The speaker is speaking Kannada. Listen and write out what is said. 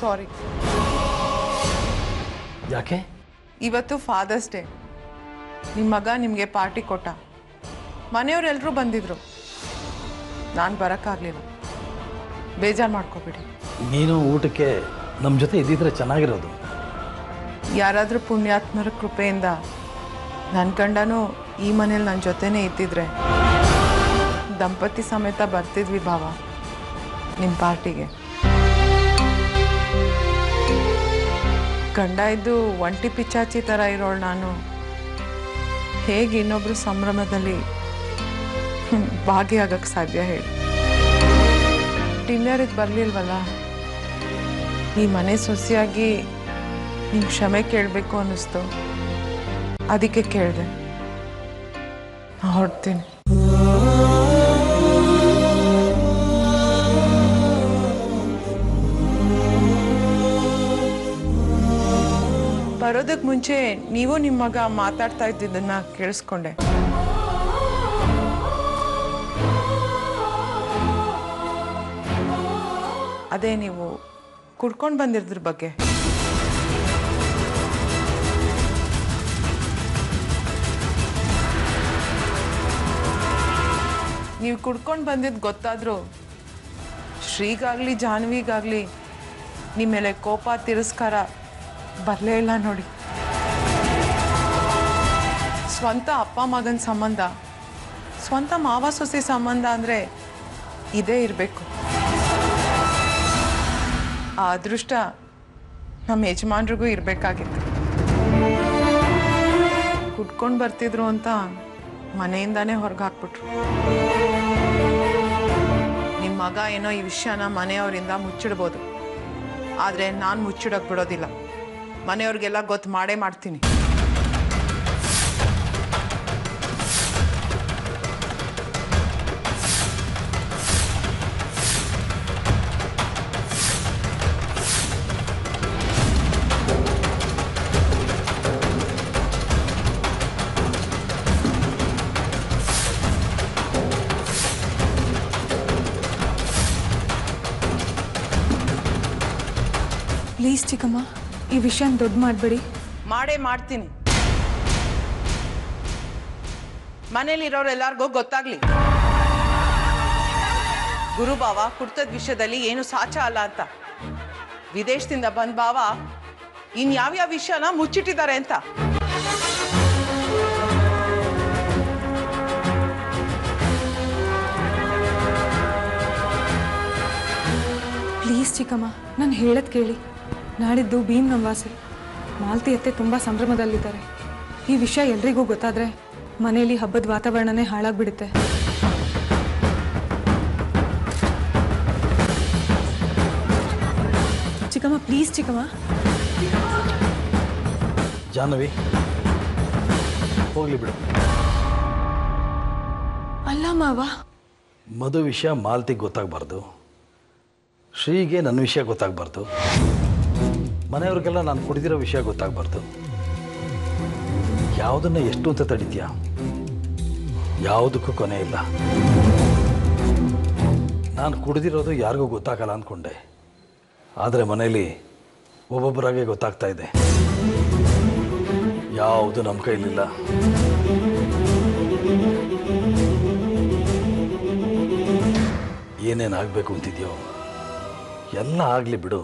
ಸಾರಿ. ಯಾಕೆ? ಇವತ್ತು ಫಾದರ್ಸ್ ಡೇ. ನಿಮ್ಮ ಮಗ ನಿಮಗೆ ಪಾರ್ಟಿ ಕೊಟ್ಟ. ಮನೆಯವರೆಲ್ಲರೂ ಬಂದಿದ್ರು. ನಾನು ಬರೋಕ್ಕಾಗಲಿಲ್ಲ. ಬೇಜಾರು ಮಾಡ್ಕೋಬೇಡಿ. ನೀನು ಊಟಕ್ಕೆ ನಮ್ಮ ಜೊತೆ ಇದ್ದಿದ್ರೆ ಚೆನ್ನಾಗಿರೋದು. ಯಾರಾದರೂ ಪುಣ್ಯಾತ್ಮರ ಕೃಪೆಯಿಂದ ನನ್ನ ಗಂಡನೂ ಈ ಮನೇಲಿ ನನ್ನ ಜೊತೆನೇ ಇದ್ದಿದ್ರೆ ದಂಪತಿ ಸಮೇತ ಬರ್ತಿದ್ವಿ ಭಾವ ನಿಮ್ಮ ಪಾರ್ಟಿಗೆ. ಗಂಡ ಇದ್ದು ಒಂಟಿ ಪಿಚಾಚಿ ಥರ ಇರೋಳು ನಾನು ಹೇಗೆ ಇನ್ನೊಬ್ರು ಸಂಭ್ರಮದಲ್ಲಿ ಭಾಗಿಯಾಗಕ್ಕೆ ಸಾಧ್ಯ ಹೇಳಿ? ಡಿನ್ನರಿಗೆ ಬರಲಿಲ್ವಲ್ಲ, ಈ ಮನೆ ಸೊಸೆಯಾಗಿ ನಿಮ್ಗೆ ಕ್ಷಮೆ ಕೇಳಬೇಕು ಅನ್ನಿಸ್ತು, ಅದಕ್ಕೆ ಕೇಳಿದೆ. ಹೊರಡ್ತೀನಿ. ಬರೋದಕ್ಕೆ ಮುಂಚೆ ನೀವು ನಿಮ್ಮ ಮಗ ಮಾತಾಡ್ತಾ ಇದ್ದಿದ್ದನ್ನ ಕೇಳಿಸ್ಕೊಂಡೆ. ಅದೇ ನೀವು ಕುಡ್ಕೊಂಡು ಬಂದಿರೋದ್ರ ಬಗ್ಗೆ. ನೀವು ಕುಡ್ಕೊಂಡು ಬಂದಿದ್ದು ಗೊತ್ತಾದರೂ ಶ್ರೀಗಾಗಲಿ ಜಾನ್ವಿಗಾಗಲಿ ನಿಮ್ಮ ಮೇಲೆ ಕೋಪ ತಿರಸ್ಕಾರ ಬರಲೇ ಇಲ್ಲ ನೋಡಿ. ಸ್ವಂತ ಅಪ್ಪ ಮಗನ ಸಂಬಂಧ, ಸ್ವಂತ ಮಾವ ಸೊಸೆ ಸಂಬಂಧ ಅಂದರೆ ಇದೇ ಇರಬೇಕು. ಆ ಅದೃಷ್ಟ ನಮ್ಮ ಯಜಮಾನ್ರಿಗೂ ಇರಬೇಕಾಗಿತ್ತು. ಕುಡ್ಕೊಂಡು ಬರ್ತಿದ್ರು ಅಂತ ಮನೆಯಿಂದಾನೇ ಹೊರಗೆ ಹಾಕ್ಬಿಟ್ರು. ನಿಮ್ಮ ಮಗ ಏನೋ ಈ ವಿಷಯನ ಮನೆಯವರಿಂದ ಮುಚ್ಚಿಡ್ಬೋದು, ಆದರೆ ನಾನು ಮುಚ್ಚಿಡೋಕೆ ಬಿಡೋದಿಲ್ಲ. ಮನೆಯವ್ರಿಗೆಲ್ಲ ಗೊತ್ತು ಮಾಡೇ ಮಾಡ್ತೀನಿ. ಪ್ಲೀಸ್ ಚಿಕ್ಕಮ್ಮ, ಈ ವಿಷಯ ದೊಡ್ಡ ಮಾಡಬೇಡಿ. ಮಾಡೇ ಮಾಡ್ತೀನಿ. ಮನೇಲಿರೋರು ಎಲ್ಲಾರ್ಗೂ ಗೊತ್ತಾಗ್ಲಿ ಗುರು ಬಾವ ಕುಡ್ತದ ವಿಷಯದಲ್ಲಿ ಏನು ಸಾಚ ಅಲ್ಲ ಅಂತ. ವಿದೇಶದಿಂದ ಬಂದ ಬಾವ ಇನ್ಯಾವ್ಯಾವ ವಿಷಯನ ಮುಚ್ಚಿಟ್ಟಿದ್ದಾರೆ ಅಂತ. ಪ್ಲೀಸ್ ಚಿಕ್ಕಮ್ಮ, ನಾನು ಹೇಳೋದು ಕೇಳಿ. ನಾಡಿದ್ದು ಭೀಮ್ ನವಾಸೆ ಮಾಲ್ತಿ ಅತ್ತೆ ತುಂಬ ಸಂಭ್ರಮದಲ್ಲಿದ್ದಾರೆ. ಈ ವಿಷಯ ಎಲ್ರಿಗೂ ಗೊತ್ತಾದರೆ ಮನೆಯಲ್ಲಿ ಹಬ್ಬದ ವಾತಾವರಣನೇ ಹಾಳಾಗ್ಬಿಡುತ್ತೆ. ಚಿಕ್ಕಮ್ಮ ಪ್ಲೀಸ್ ಚಿಕ್ಕಮ್ಮ. ಜಾಹ್ನವಿ ಹೋಗ್ಲಿ ಬಿಡು. ಅಲ್ಲ ಮಾವ, ಮಧು ವಿಷಯ ಮಾಲ್ತಿಗೆ ಗೊತ್ತಾಗಬಾರ್ದು, ಶ್ರೀಗೆ ನನ್ನ ವಿಷಯ ಗೊತ್ತಾಗಬಾರ್ದು, ಮನೆಯವ್ರಿಗೆಲ್ಲ ನಾನು ಕುಡಿದಿರೋ ವಿಷಯ ಗೊತ್ತಾಗಬಾರ್ದು. ಯಾವುದನ್ನು ಎಷ್ಟು ಅಂತ ತಡಿತೀಯ? ಯಾವುದಕ್ಕೂ ಕೊನೆ ಇಲ್ಲ. ನಾನು ಕುಡಿದಿರೋದು ಯಾರಿಗೂ ಗೊತ್ತಾಗಲ್ಲ ಅಂದ್ಕೊಂಡೆ, ಆದರೆ ಮನೇಲಿ ಒಬ್ಬೊಬ್ಬರಾಗೆ ಗೊತ್ತಾಗ್ತಾ ಇದೆ. ಯಾವುದು ನಮ್ಮ ಕೈಲಿಲ್ಲ. ಏನೇನಾಗಬೇಕು ಅಂತಿದ್ಯೋ ಎಲ್ಲ ಆಗಲಿ ಬಿಡು.